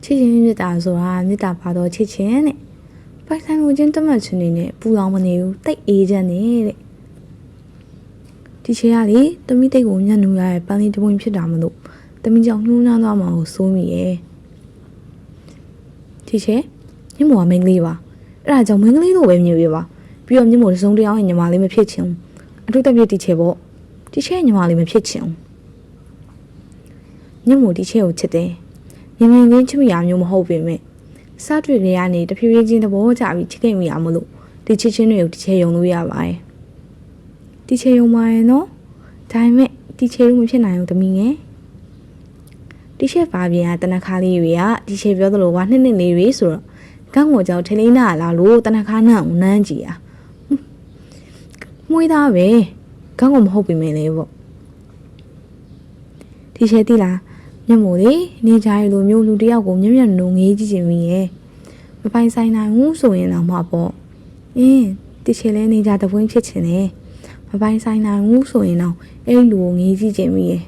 ချစ်ချင်းမြတ်တာဆိုတာမြတ်တာပါတော့ချစ်ချင်းတဲ့ပိုက်ဆိုင်ကိုချင်းတမတ်ချင်းနေနဲ့ပူလောင်မနေဘူးတိတ်အေးချမ်းနေတဲ့ဒီချေကလေတမိတိတ်ကိုညံ့နူရရဲ့ပန်းလေးတပွင့်ဖြစ်တာမလို့တမိကြောင့်ညှိုးနှမ်းသွားမှာကိုစိုးမိရဲ့ဒီချေညမို့ကမင်းကလေးပါအဲ့ဒါကြောင့်မင်းကလေးလိုပဲမြည်ပြပါပြီးတော့ညမို့တစုံတယောက်ရဲ့ညီမလေးမဖြစ်ချင်ဘူးအထူးသဖြင့်ဒီချေပေါ့ဒီချေညီမလေးမဖြစ်ချင်ဘူးညမို့ဒီချေကိုချစ်တယ်ငင်းငင်းချင်းချစ်မိရမျိုးမဟုတ်ပေမဲ့စားတွေ့ကြရနေတဖြည်းဖြည်းချင်းသဘောကျပြီးချစ်ခင်မိရမလို့ဒီချစ်ချင်းတွေကိုဒီချေယုံလို့ရပါတယ်ဒီချေယုံပါရဲ့နော်ဒါပေမဲ့ဒီချေလို့မဖြစ်နိုင်ဘူးတမီးငယ်ဒီချေပါပြန်ကတနခါလေးတွေကဒီချေပြောသလိုကနှစ်လေးတွေဆိုတော့ကောင်းကိုကြောင့်ထလိနာလာလို့တနခါနဲ့နန်းကြည့်ရမှုေးသားပဲကောင်းကိုမဟုတ်ပေမဲ့လေပေါ့ဒီချေတိလားညမို့လေနေကြရလိုမျိုးလူတယောက်ကိုမျက်မျက်နှုံငေးကြည့်ချင်ပြီရဲ့မပိုင်ဆိုင်နိုင်ဘူးဆိုရင်တော့မှာပေါ့ဒီချေလဲနေကြတပွင့်ဖြစ်ချင်တယ်မပိုင်ဆိုင်နိုင်ဘူးဆိုရင်တော့အဲ့လူကိုငေးကြည့်ချင်ပြီရဲ့